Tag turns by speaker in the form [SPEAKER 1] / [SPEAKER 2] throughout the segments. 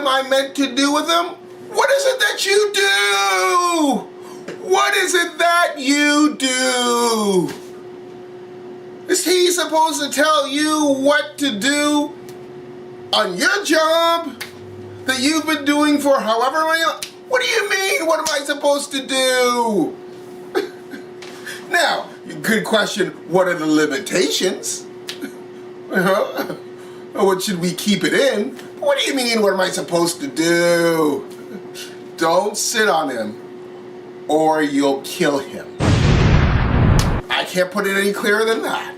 [SPEAKER 1] am I meant to do with him? What is it that you do? What is it that you do? Is he supposed to tell you what to do on your job that you've been doing for however long? What do you mean? What am I supposed to do? Now, good question, what are the limitations? What should we keep it in? What do you mean, what am I supposed to do? Don't sit on him or you'll kill him. I can't put it any clearer than that.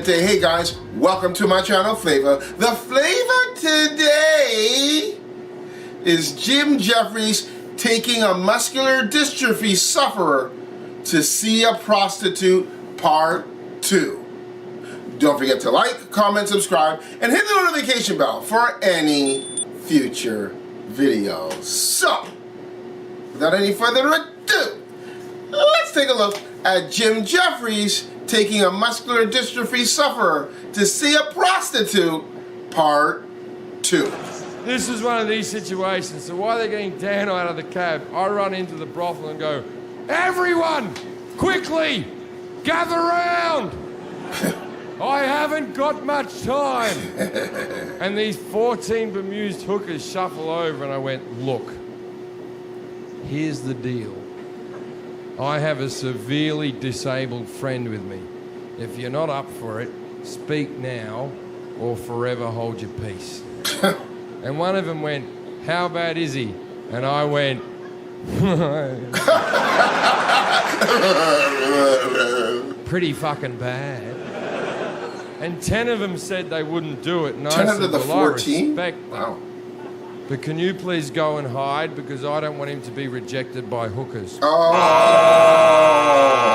[SPEAKER 1] Hey guys, welcome to my channel, Phlava. The flavor today is Jefferies taking a muscular dystrophy sufferer to see a prostitute, Part 2. Don't forget to like, comment, subscribe, and hit the notification bell for any future videos. So, without any further ado, let's take a look at Jefferies taking a muscular dystrophy sufferer to see a prostitute, Part 2.
[SPEAKER 2] This is one of these situations, so while they're getting Dan out of the cab, I run into the brothel and go, "Everyone, quickly, gather round! I haven't got much time." And these 14 bemused hookers shuffle over and I went, "Look, here's the deal. I have a severely disabled friend with me. If you're not up for it, speak now or forever hold your peace." And one of them went, "How bad is he?" And I went, "Pretty fucking bad." And 10 of them said they wouldn't do it. And
[SPEAKER 1] 10
[SPEAKER 2] I
[SPEAKER 1] out
[SPEAKER 2] said,
[SPEAKER 1] of the
[SPEAKER 2] "Well, I
[SPEAKER 1] 14?
[SPEAKER 2] respect them.
[SPEAKER 1] Wow.
[SPEAKER 2] But can you please go and hide because I don't want him to be rejected by hookers."
[SPEAKER 1] Oh.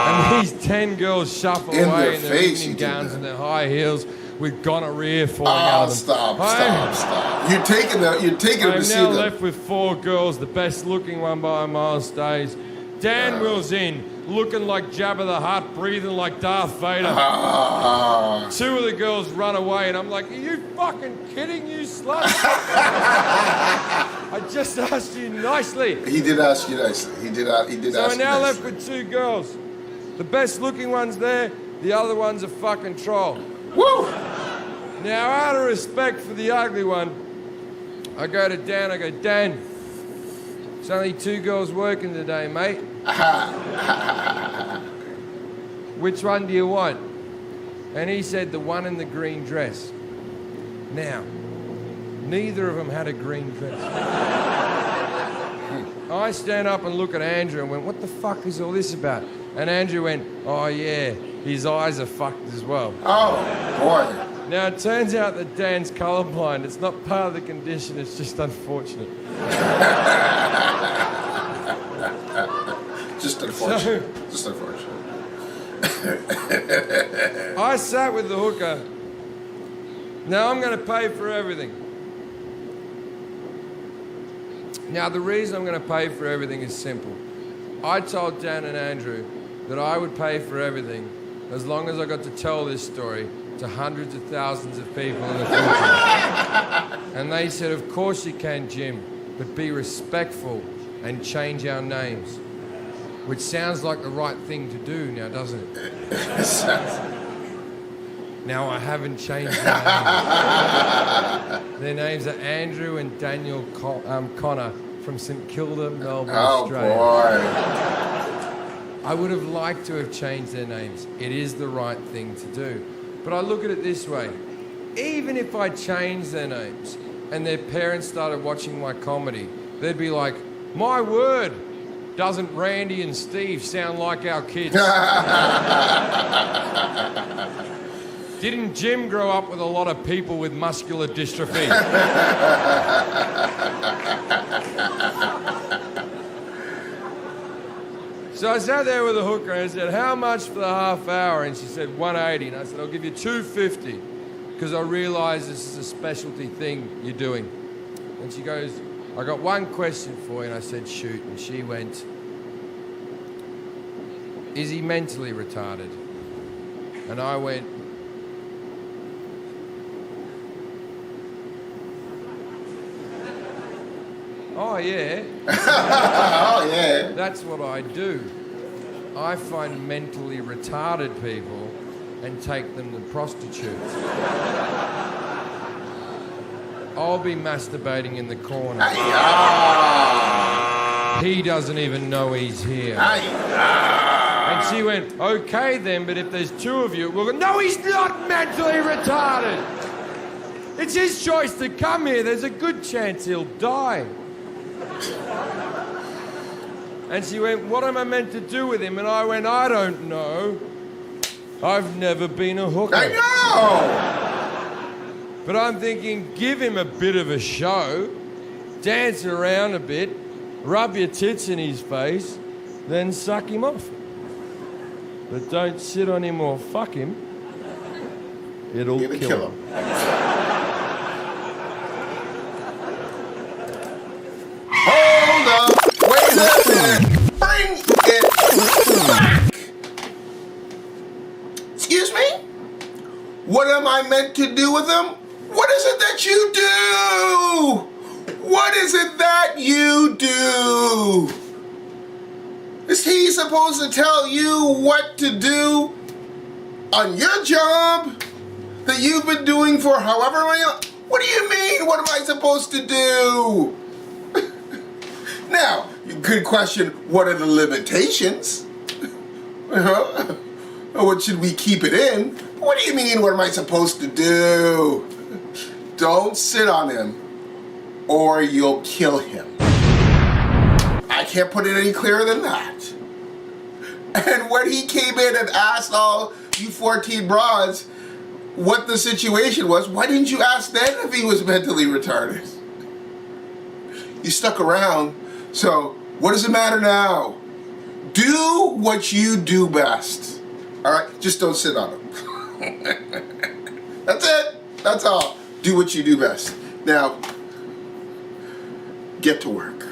[SPEAKER 2] And these 10 girls shuffle
[SPEAKER 1] In
[SPEAKER 2] away
[SPEAKER 1] their
[SPEAKER 2] in their
[SPEAKER 1] face,
[SPEAKER 2] evening
[SPEAKER 1] you did
[SPEAKER 2] gowns
[SPEAKER 1] that.
[SPEAKER 2] and their high heels with gonorrhea falling out of them.
[SPEAKER 1] Stop. You're taking them to see
[SPEAKER 2] I'm now
[SPEAKER 1] them.
[SPEAKER 2] left with 4 girls, the best looking one by a mile stays. Dan wheels in, looking like Jabba the Hutt, breathing like Darth Vader. 2 of the girls run away and I'm like, "Are you fucking kidding, you slut?" I just asked you nicely.
[SPEAKER 1] He did ask you nicely. He did
[SPEAKER 2] So
[SPEAKER 1] ask
[SPEAKER 2] we're
[SPEAKER 1] you
[SPEAKER 2] now
[SPEAKER 1] nicely.
[SPEAKER 2] left with 2 girls. The best looking one's there, the other one's a fucking troll.
[SPEAKER 1] Woo!
[SPEAKER 2] Now, out of respect for the ugly one, I go to Dan, I go, "Dan, there's only 2 girls working today, mate. Which one do you want?" And he said, "The one in the green dress." Now, neither of them had a green dress. I stand up and look at Andrew and went, "What the fuck is all this about?" And Andrew went, "Oh yeah, his eyes are fucked as well."
[SPEAKER 1] Oh, boy.
[SPEAKER 2] Now, it turns out that Dan's colorblind. It's not part of the condition, it's just unfortunate.
[SPEAKER 1] Just unfortunate. Just unfortunate.
[SPEAKER 2] I sat with the hooker. Now I'm going to pay for everything. Now, the reason I'm going to pay for everything is simple. I told Dan and Andrew that I would pay for everything as long as I got to tell this story to hundreds of thousands of people in the future. And they said, "Of course you can, Jim, but be respectful and change our names." Which sounds like the right thing to do now, doesn't it? Now, I haven't changed their names. Their names are Andrew and Daniel Connor from St Kilda, Melbourne, Australia.
[SPEAKER 1] Boy.
[SPEAKER 2] I would have liked to have changed their names. It is the right thing to do. But I look at it this way. Even if I changed their names and their parents started watching my comedy, they'd be like, "My word, doesn't Randy and Steve sound like our kids?" Didn't Jim grow up with a lot of people with muscular dystrophy? So I sat there with the hooker and I said, how much for the half hour? And she said, 180. And I said, I'll give you 250 because I realise this is a specialty thing you're doing. And she goes, I got one question for you. And I said, shoot. And she went, is he mentally retarded? And I went, oh yeah.
[SPEAKER 1] Oh yeah.
[SPEAKER 2] That's what I do. I find mentally retarded people and take them to prostitutes. I'll be masturbating in the corner. He doesn't even know he's here. And she went, okay then, but if there's two of you, we'll go, no, he's not mentally retarded. It's his choice to come here. There's a good chance he'll die. And she went, what am I meant to do with him? And I went, I don't know. I've never been a hooker.
[SPEAKER 1] I know!
[SPEAKER 2] But I'm thinking, give him a bit of a show, dance around a bit, rub your tits in his face, then suck him off. But don't sit on him or fuck him. It'll kill him.
[SPEAKER 1] Hold up! Wait a minute! Bring it back! Excuse me? What am I meant to do with him? What is it that you do? What is it that you do? Is he supposed to tell you what to do on your job that you've been doing for however long? What do you mean? What am I supposed to do? Now, good question, what are the limitations? What should we keep it in? What do you mean, what am I supposed to do? Don't sit on him or you'll kill him. I can't put it any clearer than that. And when he came in and asked all you 14 broads what the situation was, why didn't you ask then if he was mentally retarded? You stuck around, so what does it matter now? Do what you do best. All right, just don't sit on him. That's it, that's all. Do what you do best. Now, get to work.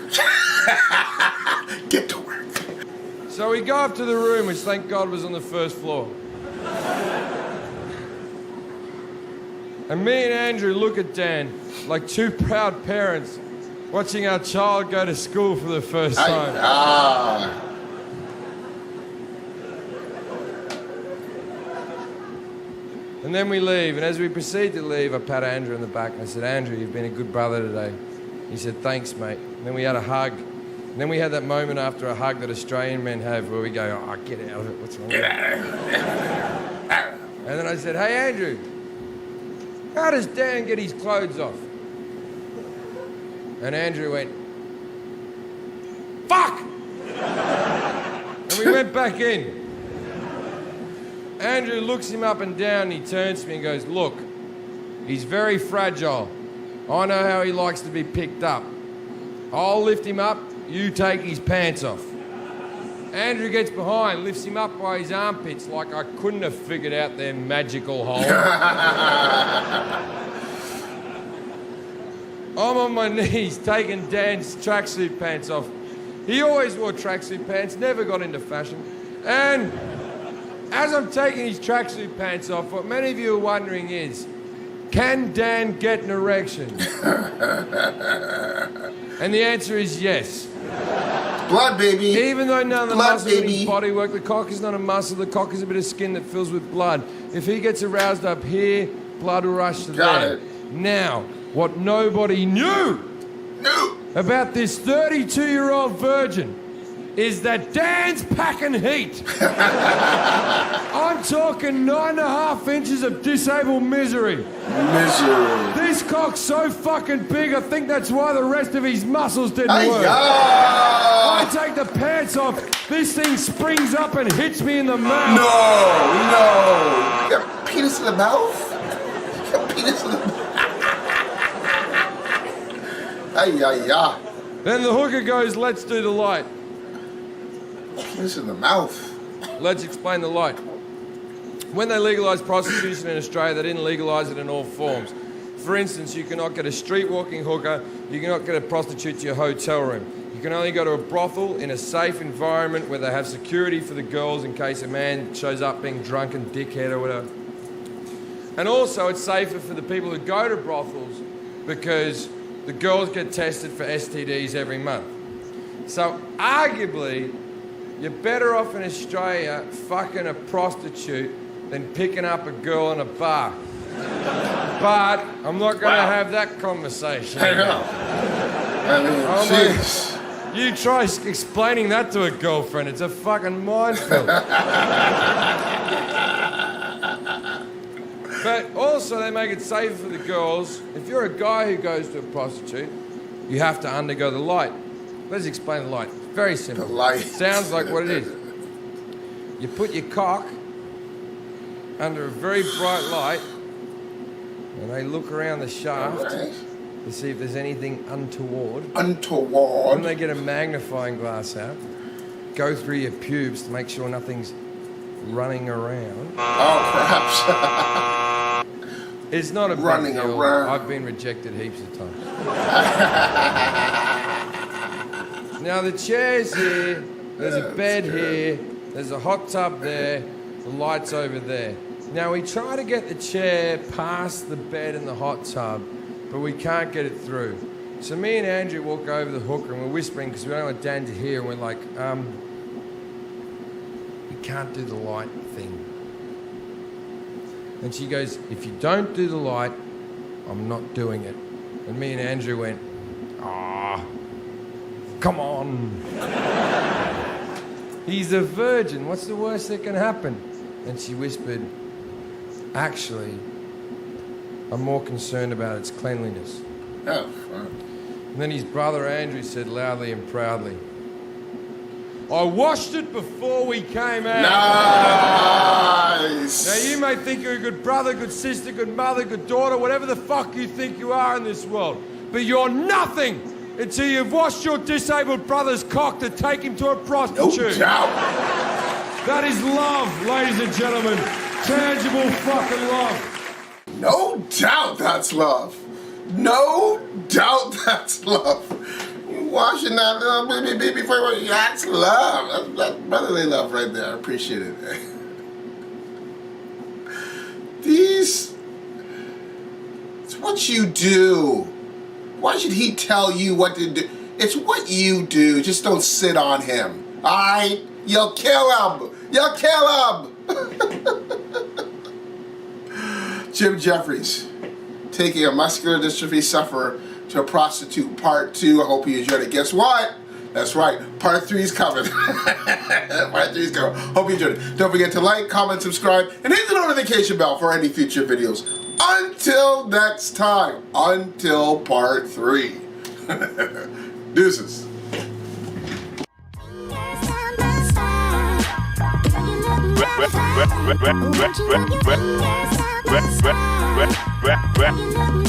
[SPEAKER 1] Get to work.
[SPEAKER 2] So we go up to the room, which thank God was on the first floor. And me and Andrew look at Dan like two proud parents watching our child go to school for the first time. And then we leave, and as we proceed to leave, I pat Andrew on the back and I said, Andrew, you've been a good brother today. He said, thanks, mate. And then we had a hug. And then we had that moment after a hug that Australian men have where we go, oh, get out of it, what's wrong with you? And then I said, hey, Andrew, how does Dan get his clothes off? And Andrew went, fuck! And we went back in. Andrew looks him up and down and he turns to me and goes, look, he's very fragile. I know how he likes to be picked up. I'll lift him up, you take his pants off. Andrew gets behind, lifts him up by his armpits like I couldn't have figured out their magical hole. I'm on my knees taking Dan's tracksuit pants off. He always wore tracksuit pants, never got into fashion. And as I'm taking his tracksuit pants off, what many of you are wondering is, can Dan get an erection? And the answer is yes.
[SPEAKER 1] Blood, baby.
[SPEAKER 2] Even though none of the muscles in his
[SPEAKER 1] baby.
[SPEAKER 2] body work, the cock is not a muscle, the cock is a bit of skin that fills with blood. If he gets aroused up here, blood will rush to there. Now, what nobody knew about this 32-year-old virgin is that Dan's packing heat. I'm talking 9.5 inches of disabled misery. This cock's so fucking big, I think that's why the rest of his muscles didn't work. I take the pants off, this thing springs up and hits me in the mouth.
[SPEAKER 1] No. You got a penis in the mouth? You got a penis in the mouth?
[SPEAKER 2] Then the hooker goes, let's do the light.
[SPEAKER 1] This in the mouth.
[SPEAKER 2] Let's explain the light. When they legalised prostitution in Australia, they didn't legalise it in all forms. For instance, you cannot get a street walking hooker, you cannot get a prostitute to your hotel room. You can only go to a brothel in a safe environment where they have security for the girls in case a man shows up being drunk and dickhead or whatever. And also it's safer for the people who go to brothels because the girls get tested for STDs every month. So arguably, you're better off in Australia fucking a prostitute than picking up a girl in a bar. But I'm not going to have that conversation.
[SPEAKER 1] I know. I mean, jeez.
[SPEAKER 2] You try explaining that to a girlfriend, it's a fucking minefield. But also they make it safer for the girls. If you're a guy who goes to a prostitute, you have to undergo the light. Let's explain the light. It's very simple.
[SPEAKER 1] The light.
[SPEAKER 2] Sounds like what it is. You put your cock under a very bright light and they look around the shaft to see if there's anything untoward.
[SPEAKER 1] Untoward.
[SPEAKER 2] When they get a magnifying glass out, go through your pubes to make sure nothing's running around.
[SPEAKER 1] Oh, perhaps.
[SPEAKER 2] It's not a
[SPEAKER 1] running
[SPEAKER 2] big deal.
[SPEAKER 1] around.
[SPEAKER 2] I've been rejected heaps of times. Now the chair's here, there's a bed here, there's a hot tub there, the light's over there. Now we try to get the chair past the bed and the hot tub, but we can't get it through. So me and Andrew walk over the hooker and we're whispering because we don't want Dan to hear, and we're like, we can't do the light thing. And she goes, if you don't do the light, I'm not doing it. And me and Andrew went, come on. He's a virgin, what's the worst that can happen? And she whispered, actually, I'm more concerned about its cleanliness.
[SPEAKER 1] Oh, fine.
[SPEAKER 2] And then his brother Andrew said loudly and proudly, I washed it before we came out.
[SPEAKER 1] Nice.
[SPEAKER 2] Now you may think you're a good brother, good sister, good mother, good daughter, whatever the fuck you think you are in this world. But you're nothing until you've washed your disabled brother's cock to take him to a prostitute.
[SPEAKER 1] No doubt.
[SPEAKER 2] That is love, ladies and gentlemen. Tangible fucking love.
[SPEAKER 1] No doubt that's love. No doubt that's love. You washing that little baby before you, that's love. That's brotherly love right there. I appreciate it. It's what you do. Why should he tell you what to do? It's what you do. Just don't sit on him. All right? You'll kill him. You'll kill him. Jim Jefferies, taking a muscular dystrophy sufferer to a prostitute, part 2. I hope you enjoyed it. Guess what? That's right, part 3 is coming. Part 3 is coming. Hope you enjoyed it. Don't forget to like, comment, subscribe, and hit the notification bell for any future videos. Until next time, until part 3. Deuces.
[SPEAKER 3] Rap.